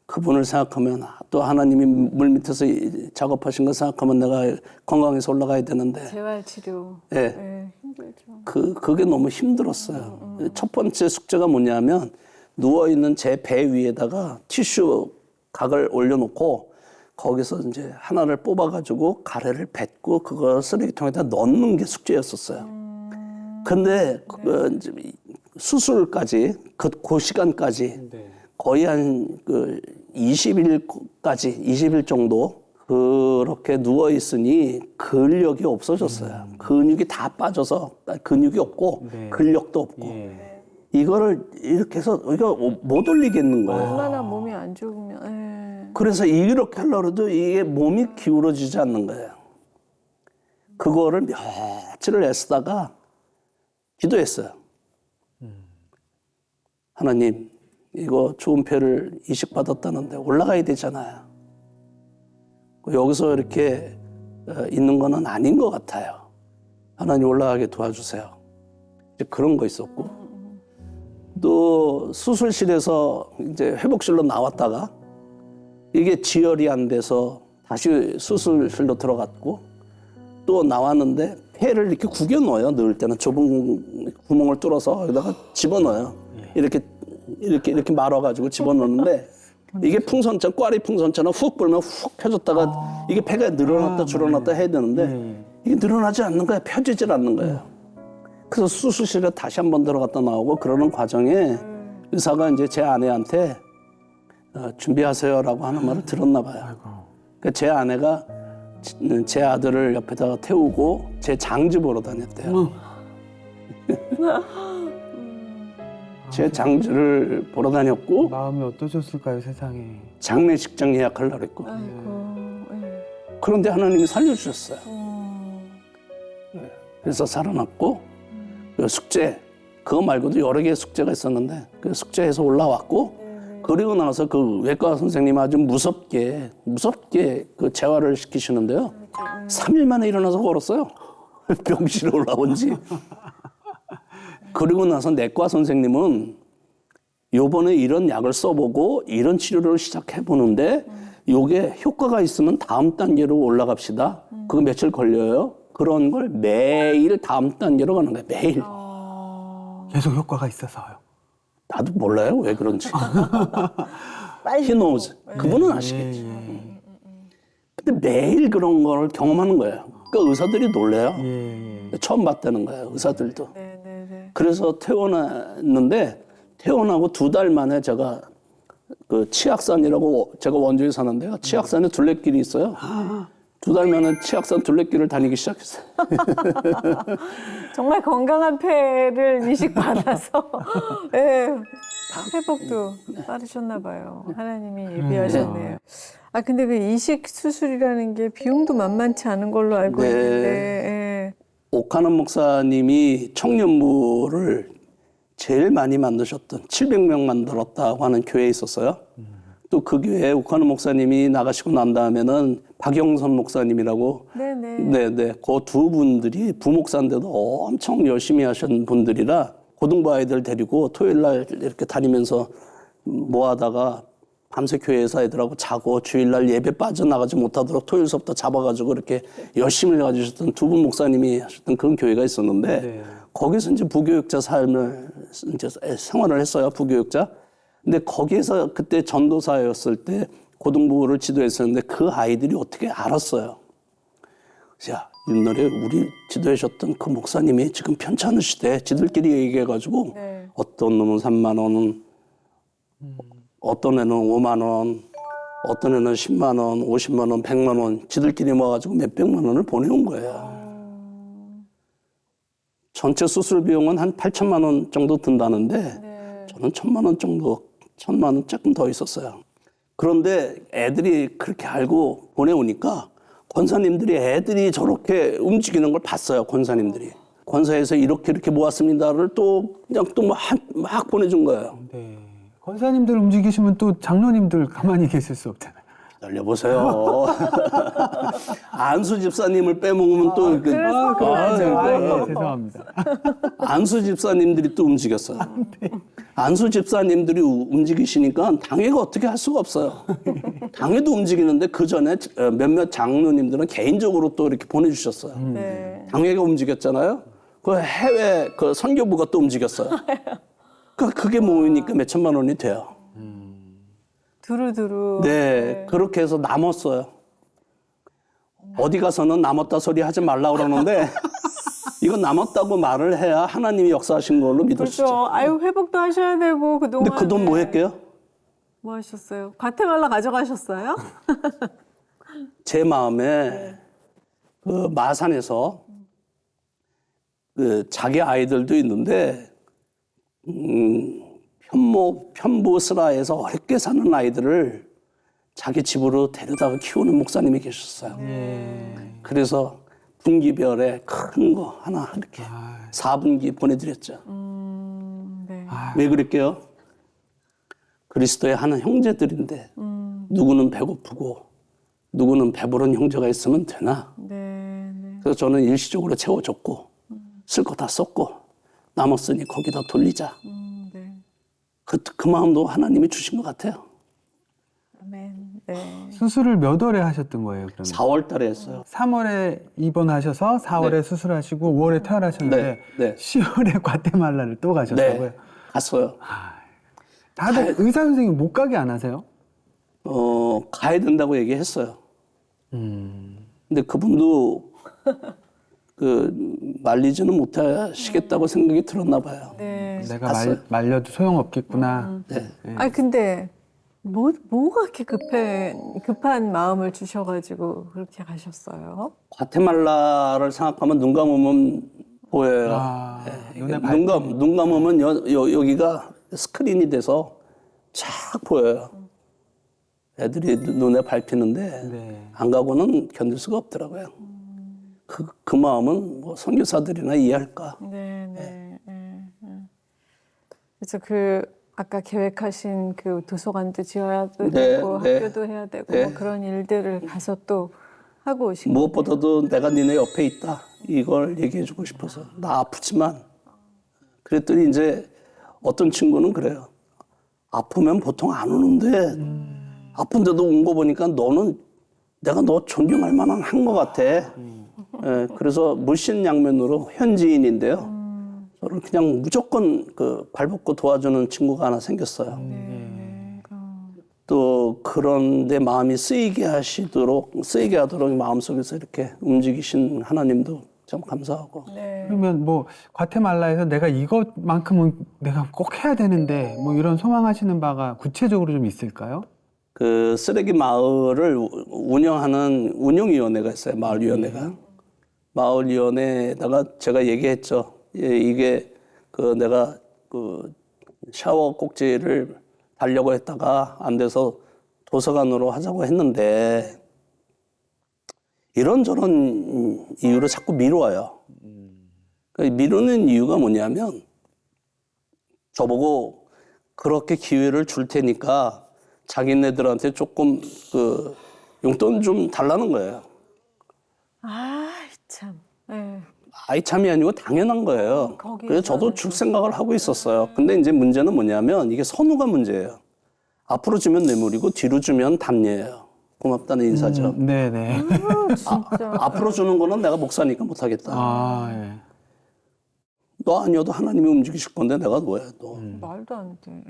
그분을 생각하면 또 하나님이 물 밑에서 작업하신 거 생각하면 내가 건강해서 올라가야 되는데 재활 치료. 예. 네, 힘들죠. 그게 너무 힘들었어요. 첫 번째 숙제가 뭐냐면 누워있는 제 배 위에다가 티슈 각을 올려놓고 거기서 이제 하나를 뽑아가지고 가래를 뱉고 그거 쓰레기통에다 넣는 게 숙제였었어요. 근데 이제 수술까지 그 시간까지 거의 한 20일 정도 그렇게 누워 있으니 근력이 없어졌어요. 근육이 다 빠져서 근육이 없고 근력도 없고 이거를 이렇게 해서 이거 못 올리겠는 거예요. 얼마나 몸이 안 좋으면. 예. 그래서 이렇게 하려고 해도 이게 몸이 기울어지지 않는 거예요. 그거를 며칠을 애쓰다가 기도했어요. 하나님, 이거 좋은 폐를 이식받았다는데 올라가야 되잖아요. 여기서 이렇게 있는 거는 아닌 것 같아요. 하나님 올라가게 도와주세요. 이제 그런 거 있었고, 또 수술실에서 이제 회복실로 나왔다가 이게 지혈이 안 돼서 다시 수술실로 들어갔고, 또 나왔는데 폐를 이렇게 구겨 넣어요. 넣을 때는 좁은 구멍을 뚫어서 여기다가 집어넣어요. 이렇게 말아가지고 집어넣는데 이게 풍선처럼, 꽈리 풍선처럼 훅 불면 훅 펴졌다가 이게 폐가 늘어났다 줄어났다 해야 되는데 이게 늘어나지 않는 거야. 펴지질 않는 거예요. 그래서 수술실에 다시 한번 들어갔다 나오고 그러는 과정에 의사가 이제 제 아내한테 준비하세요라고 하는 말을 들었나 봐요. 그러니까 제 아내가 제 아들을 옆에다가 태우고 제 장지 보러 다녔대요. 제 장지를 보러 다녔고 마음이 어떠셨을까요, 세상에. 장례식장 예약하려고 그랬고. 그런데 하나님이 살려주셨어요. 그래서 살아났고 그 숙제, 그거 말고도 여러 개의 숙제가 있었는데 그 숙제에서 올라왔고 그리고 나서 그 외과 선생님이 아주 무섭게 그 재활을 시키시는데요. 3일 만에 일어나서 걸었어요. 병실에 올라온 지. 그리고 나서 내과 선생님은 요번에 이런 약을 써보고 이런 치료를 시작해보는데 요게 효과가 있으면 다음 단계로 올라갑시다. 그거 며칠 걸려요. 그런 걸 매일 다음 단계로 가는 거예요. 매일. 계속 효과가 있어서요. 나도 몰라요. 왜 그런지. He knows. 그분은 아시겠지. 근데 매일 그런 걸 경험하는 거예요. 그러니까 의사들이 놀래요. 처음 봤다는 거예요. 의사들도. 그래서 퇴원했는데 퇴원하고 2달 만에 제가 그 치악산이라고 제가 원주에 사는데요. 치악산에 둘레길이 있어요. 2달 만에 치악산 둘레길을 다니기 시작했어요. 정말 건강한 폐를 이식받아서 네, 회복도 빠르셨나 봐요. 하나님이 예비하셨네요. 아 근데 그 이식 수술이라는 게 비용도 만만치 않은 걸로 알고 있는데 오카는 목사님이 청년부를 제일 많이 만드셨던 700명 만들었다고 하는 교회에 있었어요. 또 그 교회에 오카는 목사님이 나가시고 난 다음에는 박영선 목사님이라고 네네 그 두 분들이 부목사인데도 엄청 열심히 하신 분들이라 고등부 아이들 데리고 토요일 날 이렇게 다니면서 뭐 하다가 밤새 교회에서 애들하고 자고 주일날 예배 빠져나가지 못하도록 토요일 수업부터 잡아가지고 이렇게 열심히 가주셨던 두 분 목사님이 하셨던 그런 교회가 있었는데 거기서 이제 부교육자 삶을 이제 생활을 했어요. 부교육자. 근데 거기에서 그때 전도사였을 때 고등부를 지도했었는데 그 아이들이 어떻게 알았어요. 야, 옛날에 우리 지도하셨던 그 목사님이 지금 편찮으시대. 지들끼리 얘기해가지고 어떤 놈은 3만 원, 어떤 애는 5만 원, 어떤 애는 10만 원, 50만 원, 100만 원 지들끼리 모아가지고 몇백만 원을 보내온 거예요. 전체 수술 비용은 한 8천만 원 정도 든다는데 저는 1,000만 원 정도, 1,000만 원 조금 더 있었어요. 그런데 애들이 그렇게 알고 보내오니까 권사님들이 애들이 저렇게 움직이는 걸 봤어요. 권사님들이. 권사에서 이렇게 모았습니다를 또 그냥 또 막 보내준 거예요. 네. 권사님들 움직이시면 또 장로님들 가만히 계실 수 없잖아요. 기다려보세요. 안수 집사님을 빼먹으면 또 죄송합니다. 안수 집사님들이 또 움직였어요. 안수 집사님들이 움직이시니까 당회가 어떻게 할 수가 없어요. 당회도 움직이는데 그 전에 몇몇 장로님들은 개인적으로 또 이렇게 보내주셨어요. 당회가 움직였잖아요. 그 해외 그 선교부가 또 움직였어요. 그게 모이니까 몇 천만 원이 돼요. 두루두루. 네, 그렇게 해서 남았어요. 어디 가서는 남았다 소리 하지 말라 그러는데 이거 남았다고 말을 해야 하나님이 역사하신 걸로 믿으시죠. 그렇죠. 아유 회복도 하셔야 되고 그동안. 근데 그 돈 뭐 했게요? 뭐 하셨어요? 과테말라 가져가셨어요? 제 마음에 그 마산에서 그 자기 아이들도 있는데 편보스라에서 어렵게 사는 아이들을 자기 집으로 데려다가 키우는 목사님이 계셨어요. 그래서 분기별에 큰 거 하나 이렇게 4분기 보내드렸죠. 왜 그럴게요? 그리스도의 하는 형제들인데 누구는 배고프고 누구는 배부른 형제가 있으면 되나? 그래서 저는 일시적으로 채워줬고 쓸 거 다 썼고 남았으니 거기다 돌리자. 네. 그 마음도 하나님이 주신 것 같아요. 아멘. 네. 수술을 몇 월에 하셨던 거예요, 그러면? 4월 달에 했어요. 3월에 입원하셔서 4월에 네. 수술하시고 5월에 퇴원하셨는데 네, 네. 10월에 과테말라를 또 가셨다고요? 네, 갔어요. 다들 의사 선생님 못 가게 안 하세요? 가야 된다고 얘기했어요. 근데 그분도 말리지는 못하시겠다고 생각이 들었나 봐요. 네. 내가 갔어요. 말려도 소용없겠구나. 네. 아니 근데 뭐가 그렇게 급한 마음을 주셔가지고 그렇게 가셨어요? 과테말라를 생각하면 눈 감으면 보여요. 아, 예, 눈에 눈 감으면 여기가 스크린이 돼서 쫙 보여요. 애들이 눈에 밟히는데 네. 안 가고는 견딜 수가 없더라고요. 그 마음은 뭐 선교사들이나 이해할까. 네. 그래서 그 아까 계획하신 그 도서관도 지어야 네, 되고 네. 학교도 해야 되고 네. 뭐 그런 일들을 가서 또 하고 오신 무엇보다도 내가 니네 옆에 있다. 이걸 얘기해주고 싶어서. 나 아프지만. 그랬더니 이제 어떤 친구는 그래요. 아프면 보통 안 오는데 아픈데도 온 거 보니까 너는 내가 너 존경할 만한 한 것 같아. 예, 그래서 물신양면으로 현지인인데요. 저를 그냥 무조건 발벗고 도와주는 친구가 하나 생겼어요. 또 그런데 마음이 쓰이게 하도록 마음속에서 이렇게 움직이신 하나님도 참 감사하고. 네. 그러면 뭐 과테말라에서 내가 이것만큼은 내가 꼭 해야 되는데 뭐 이런 소망하시는 바가 구체적으로 좀 있을까요? 그 쓰레기 마을을 운영하는 운영위원회가 있어요. 마을위원회가. 마을위원회에다가 제가 얘기했죠. 예, 이게 내가 샤워 꼭지를 달려고 했다가 안 돼서 도서관으로 하자고 했는데 이런저런 이유로 자꾸 미뤄요. 미루는 이유가 뭐냐면 저보고 그렇게 기회를 줄 테니까 자기네들한테 조금 용돈 좀 달라는 거예요. 아, 참. 네. 아이 참이 아니고 당연한 거예요. 그래서 저도 줄 생각을 하고 있었어요. 근데 이제 문제는 뭐냐면 이게 선우가 문제예요. 앞으로 주면 뇌물이고 뒤로 주면 답례예요. 고맙다는 인사죠. 네네. 진짜. 앞으로 주는 거는 내가 목사니까 못하겠다. 아, 예. 너 아니어도 하나님이 움직이실 건데 내가 뭐야 또. 말도 안 돼.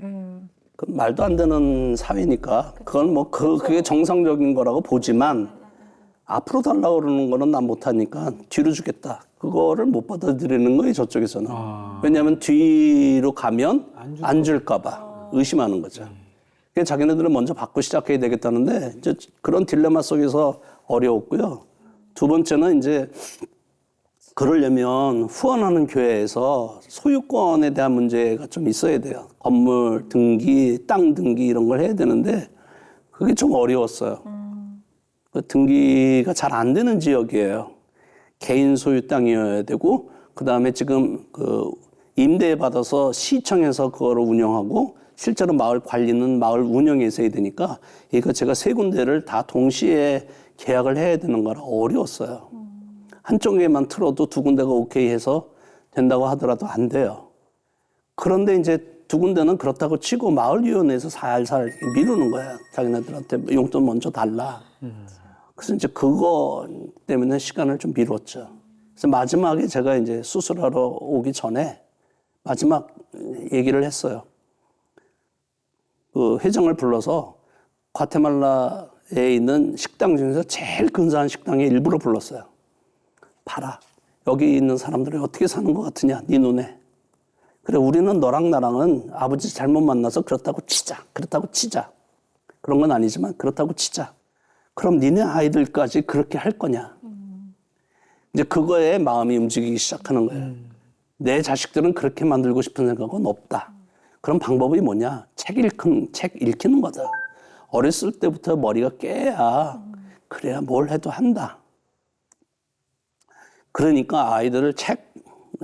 그 말도 안 되는 사회니까 그건 뭐 그게 정상적인 거라고 보지만 앞으로 달라고 그러는 거는 난 못하니까 뒤로 주겠다. 그거를 못 받아들이는 거예요, 저쪽에서는. 왜냐하면 뒤로 가면 안 줄까 봐 의심하는 거죠. 그래서 자기네들은 먼저 받고 시작해야 되겠다는데 이제 그런 딜레마 속에서 어려웠고요. 두 번째는 이제 그러려면 후원하는 교회에서 소유권에 대한 문제가 좀 있어야 돼요. 건물 등기, 땅 등기 이런 걸 해야 되는데 그게 좀 어려웠어요. 그 등기가 잘 안 되는 지역이에요. 개인 소유 땅이어야 되고 그다음에 지금 임대 받아서 시청에서 그거를 운영하고 실제로 마을 관리는 마을 운영에서 해야 되니까 이거 제가 세 군데를 다 동시에 계약을 해야 되는 거라 어려웠어요. 한쪽에만 틀어도 두 군데가 오케이 해서 된다고 하더라도 안 돼요. 그런데 이제 두 군데는 그렇다고 치고 마을위원회에서 살살 미루는 거야. 자기네들한테 용돈 먼저 달라. 그래서 이제 그거 때문에 시간을 좀 미뤘죠. 그래서 마지막에 제가 이제 수술하러 오기 전에 마지막 얘기를 했어요. 그 회장을 불러서 과테말라에 있는 식당 중에서 제일 근사한 식당에 일부러 불렀어요. 봐라. 여기 있는 사람들이 어떻게 사는 것 같으냐, 네 눈에. 그래, 우리는 너랑 나랑은 아버지 잘못 만나서 그렇다고 치자. 그런 건 아니지만 그렇다고 치자. 그럼 니네 아이들까지 그렇게 할 거냐. 이제 그거에 마음이 움직이기 시작하는 거예요. 내 자식들은 그렇게 만들고 싶은 생각은 없다. 그럼 방법이 뭐냐? 책 읽히는 거다. 어렸을 때부터 머리가 깨야 그래야 뭘 해도 한다. 그러니까 아이들을 책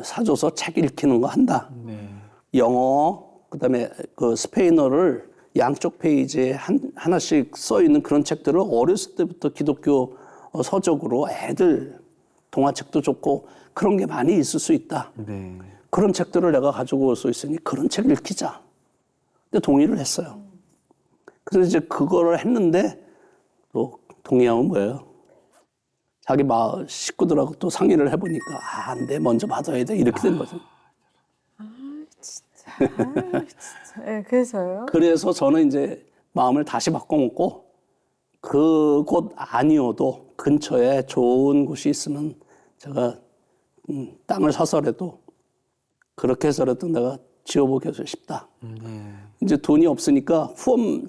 사줘서 책 읽히는 거 한다. 네. 영어, 그다음에 그 스페인어를 양쪽 페이지에 하나씩 써 있는 그런 책들을 어렸을 때부터 기독교 서적으로 애들 동화책도 좋고 그런 게 많이 있을 수 있다. 네. 그런 책들을 내가 가지고 올 수 있으니 그런 책을 읽히자. 근데 동의를 했어요. 그래서 이제 그거를 했는데 또 동의하면 뭐예요? 자기 마을 식구들하고 또 상의를 해보니까 안 돼, 먼저 받아야 돼 이렇게 된 거죠. 네, 그래서요? 그래서 저는 이제 마음을 다시 바꿔먹고 그곳 아니어도 근처에 좋은 곳이 있으면 제가 땅을 사서라도 그렇게 해서라도 내가 지어보고 싶다. 네. 이제 돈이 없으니까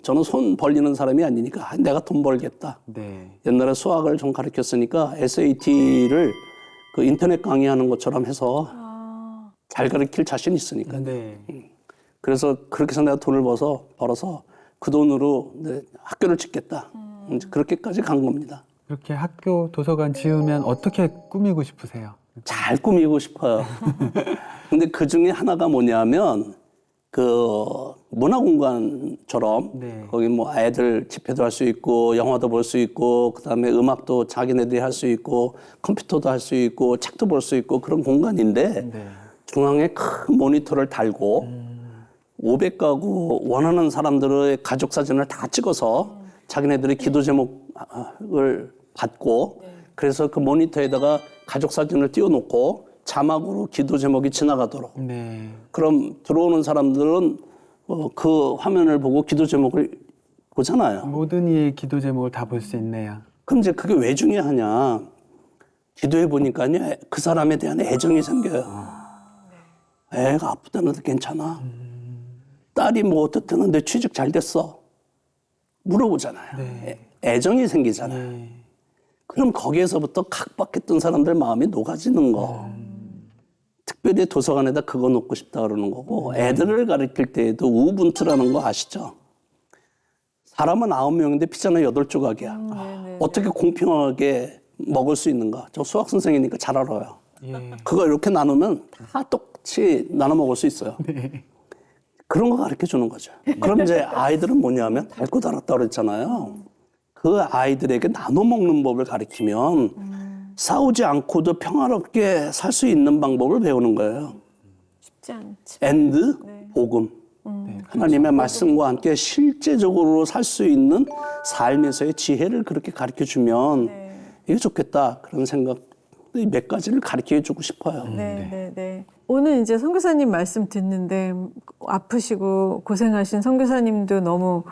저는 손 벌리는 사람이 아니니까 내가 돈 벌겠다. 네. 옛날에 수학을 좀 가르쳤으니까 SAT를 그 인터넷 강의하는 것처럼 해서 잘 가르칠 자신 있으니까. 네. 그래서 그렇게 해서 내가 돈을 벌어서 그 돈으로 내 학교를 짓겠다. 이제 그렇게까지 간 겁니다. 그렇게 학교 도서관 지으면 어떻게 꾸미고 싶으세요? 잘 꾸미고 싶어요. 근데 그 중에 하나가 뭐냐면 그 문화공간처럼 네. 거기 뭐 애들 집회도 할 수 있고 영화도 볼 수 있고 그다음에 음악도 자기네들이 할 수 있고 컴퓨터도 할 수 있고 책도 볼 수 있고 그런 공간인데 네. 중앙에 큰 모니터를 달고 500가구 원하는 사람들의 가족 사진을 다 찍어서 자기네들의 기도 제목을 받고 그래서 그 모니터에다가 가족 사진을 띄워놓고 자막으로 기도 제목이 지나가도록. 네. 그럼 들어오는 사람들은 그 화면을 보고 기도 제목을 보잖아요. 모든 이의 기도 제목을 다 볼 수 있네요. 그럼 이제 그게 왜 중요하냐. 기도해 보니까요. 그 사람에 대한 애정이 생겨요. 애가 아프다는데 괜찮아. 딸이 뭐 어떻다는데 취직 잘 됐어. 물어보잖아요. 네. 애정이 생기잖아요. 네. 그럼 거기에서부터 각박했던 사람들 마음이 녹아지는 거. 특별히 도서관에다 그거 놓고 싶다 그러는 거고 애들을 가르칠 때에도 우분투라는 거 아시죠? 사람은 9명인데 피자는 8조각이야. 어떻게 공평하게 먹을 수 있는가? 저 수학 선생이니까 잘 알아요. 예. 그거 이렇게 나누면 다 똑같이 나눠 먹을 수 있어요. 네. 그런 거 가르쳐 주는 거죠. 그럼 이제 아이들은 뭐냐면 달고 달았다 그랬잖아요. 그 아이들에게 나눠 먹는 법을 가르치면 싸우지 않고도 평화롭게 살 수 있는 방법을 배우는 거예요. 쉽지 않지. 앤드 복음. 하나님의 말씀과 함께 실제적으로 살 수 있는 삶에서의 지혜를 그렇게 가르쳐 주면 이게 좋겠다. 그런 생각 몇 가지를 가르쳐 주고 싶어요. 네. 오늘 이제 선교사님 말씀 듣는데 아프시고 고생하신 선교사님도 너무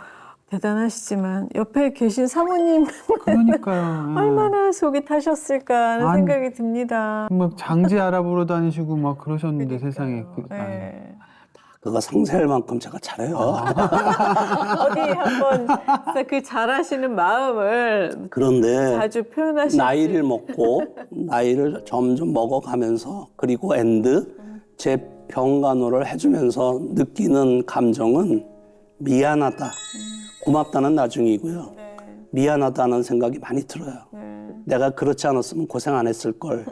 대단하시지만 옆에 계신 사모님 그러니까요. 예. 얼마나 속이 타셨을까 하는 아니, 생각이 듭니다. 막 장지 알아보러 다니시고 막 그러셨는데 그러니까요. 세상에. 네. 그거 상세할 만큼 제가 잘해요. 어디 한번 진짜 그 잘하시는 마음을 그런데 자주 표현하시지. 나이를 먹고 나이를 점점 먹어가면서 그리고 앤드 제 병간호를 해주면서 느끼는 감정은 미안하다, 고맙다는 나중이고요. 미안하다는 생각이 많이 들어요. 내가 그렇지 않았으면 고생 안 했을 걸.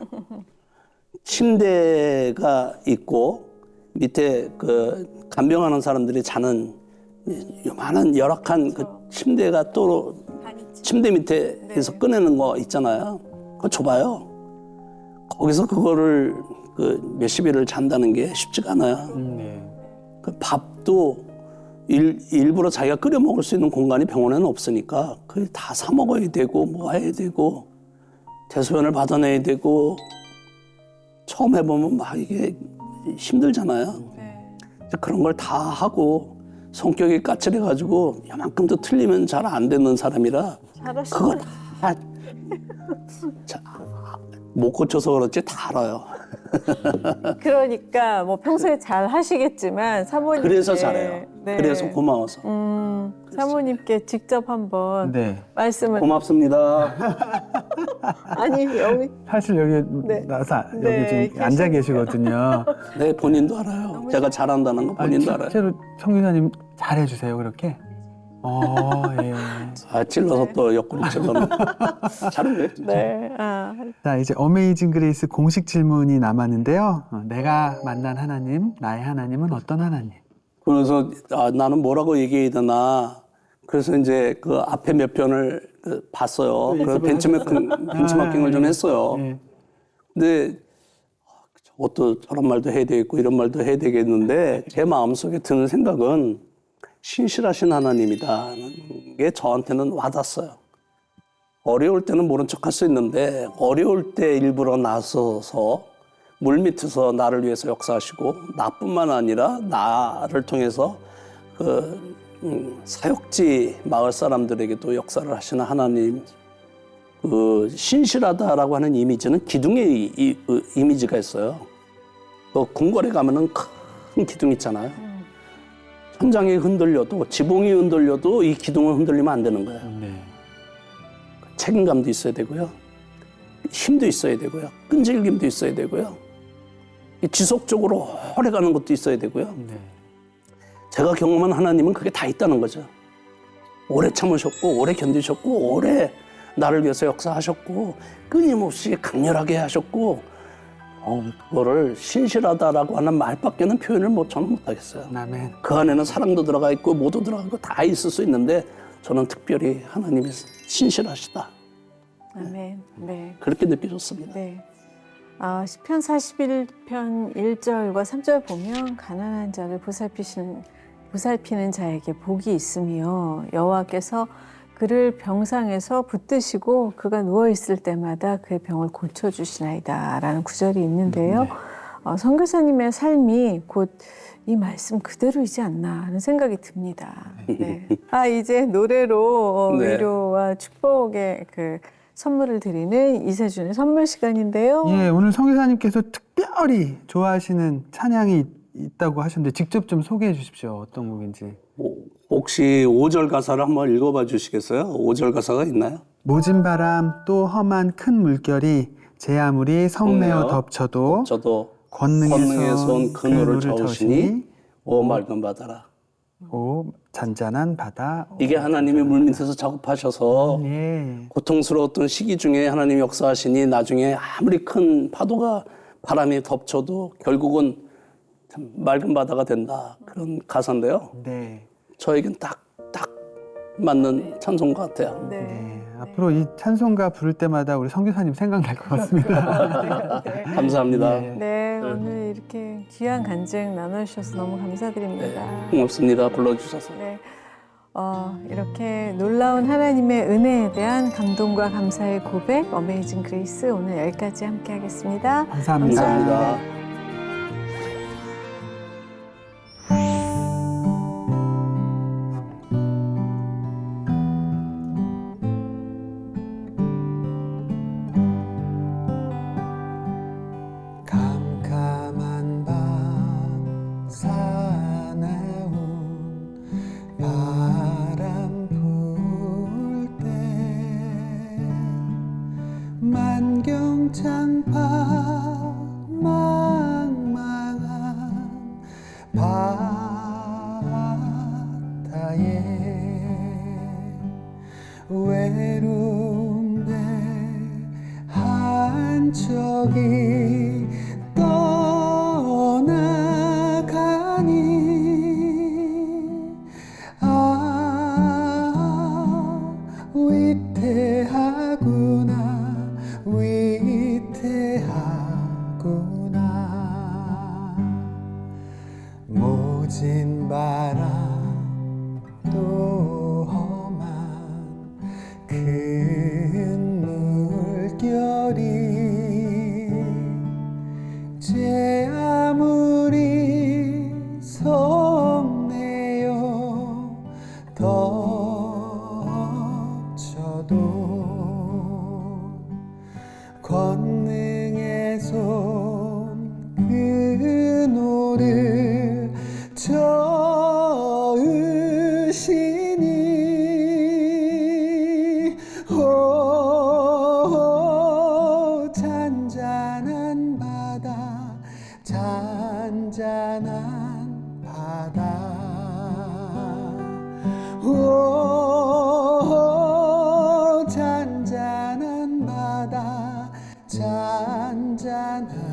침대가 있고 밑에 그 간병하는 사람들이 자는 요만한 열악한 그 침대가 또 침대 밑에서 꺼내는 거 있잖아요. 그거 좁아요. 거기서 그거를 그 몇십 일을 잔다는 게 쉽지가 않아요. 네. 그 밥도 일부러 자기가 끓여 먹을 수 있는 공간이 병원에는 없으니까 그걸 다 사 먹어야 되고 뭐 해야 되고 대소변을 받아내야 되고 처음 해보면 막 이게 힘들잖아요. 그런 걸 다 하고 성격이 까칠해가지고 이만큼도 틀리면 잘 안 되는 사람이라 그거 다 못 고쳐서 그렇지 다 알아요. 그러니까 뭐 평소에 잘 하시겠지만 사모님 그래서 잘해요. 그래서 고마워서. 사모님께 직접 한번 네. 말씀을 고맙습니다. 아니 여기 사실 여기 네. 나서 네, 여기 지금 앉아 계시거든요. 네, 본인도 알아요. 제가 잘한다는 거 본인도 알아요. 실제로 성교사님 잘해주세요 그렇게. 예. 아, 찔러서 또 옆구리 찔러는. 잘해. 진짜. 네. 자 이제 어메이징 그레이스 공식 질문이 남았는데요. 내가 만난 하나님, 나의 하나님은 어떤 하나님? 그래서 나는 뭐라고 얘기해야 되나. 그래서 이제 그 앞에 몇 편을 봤어요. 그래서 벤치마킹을 좀 했어요. 네. 근데 저것도 저런 말도 해야 되겠고 이런 말도 해야 되겠는데 제 마음속에 드는 생각은 신실하신 하나님이다는 게 저한테는 와닿았어요. 어려울 때는 모른 척할 수 있는데 어려울 때 일부러 나서서 물밑에서 나를 위해서 역사하시고 나뿐만 아니라 나를 통해서 사역지 마을 사람들에게도 역사를 하시는 하나님, 신실하다라고 하는 이미지는 기둥의 이미지가 있어요. 궁궐에 가면은 큰 기둥 있잖아요. 천장이 흔들려도 지붕이 흔들려도 이 기둥을 흔들리면 안 되는 거예요. 네. 책임감도 있어야 되고요. 힘도 있어야 되고요. 끈질김도 있어야 되고요. 지속적으로 오래가는 것도 있어야 되고요. 네. 제가 경험한 하나님은 그게 다 있다는 거죠. 오래 참으셨고 오래 견디셨고 오래 나를 위해서 역사하셨고 끊임없이 강렬하게 하셨고 그거를 신실하다라고 하는 말밖에는 표현을 저는 못하겠어요. 아멘. 그 안에는 사랑도 들어가 있고 뭐도 들어가 있고 다 있을 수 있는데 저는 특별히 하나님이 신실하시다. 아멘. 네. 그렇게 느껴졌습니다. 네. 시편 41편 1절과 3절 보면 가난한 자를 보살피는 자에게 복이 있으며 여호와께서 그를 병상에서 붙드시고 그가 누워 있을 때마다 그의 병을 고쳐 주시나이다라는 구절이 있는데요. 선교사님의 삶이 곧 이 말씀 그대로이지 않나 하는 생각이 듭니다. 네. 이제 노래로 네. 위로와 축복의 선물을 드리는 이세준의 선물 시간인데요. 예, 오늘 성교사님께서 특별히 좋아하시는 찬양이 있다고 하셨는데 직접 좀 소개해 주십시오. 어떤 곡인지. 혹시 5절 가사를 한번 읽어봐 주시겠어요? 5절 가사가 있나요? 모진 바람 또 험한 큰 물결이 제 아무리 성내어 덮쳐도 저도 권능에서 온 그노를 저으시니 오 맑은 바다라. 오 잔잔한 바다. 이게 하나님이 물밑에서 작업하셔서 예. 고통스러웠던 시기 중에 하나님 역사하시니 나중에 아무리 큰 파도가 바람이 덮쳐도 결국은 참 맑은 바다가 된다. 그런 가사인데요. 네. 저에겐 딱 맞는 찬송가 같아요. 네. 네. 앞으로 이 찬송가 부를 때마다 우리 성교사님 생각날 것 같습니다. 감사합니다. 네, 오늘 이렇게 귀한 간증 나눠주셔서 너무 감사드립니다. 고맙습니다. 불러주셔서. 네, 이렇게 놀라운 하나님의 은혜에 대한 감동과 감사의 고백, 어메이징 그레이스 오늘 여기까지 함께 하겠습니다. 감사합니다. 감사합니다. 캄캄한 밤 사나운 바람 불 때 만경창파 망망한 바다에 외로운데 한 척이 떠나가니 위태하구나 위태하구나 모진 바람 또 험한 큰 물결이 제 아무리 성내어 덮쳐도 권능의 손 그노를 저으시니 오 잔잔한 바다 잔잔한 바다 오 잔잔한 바다 잔잔한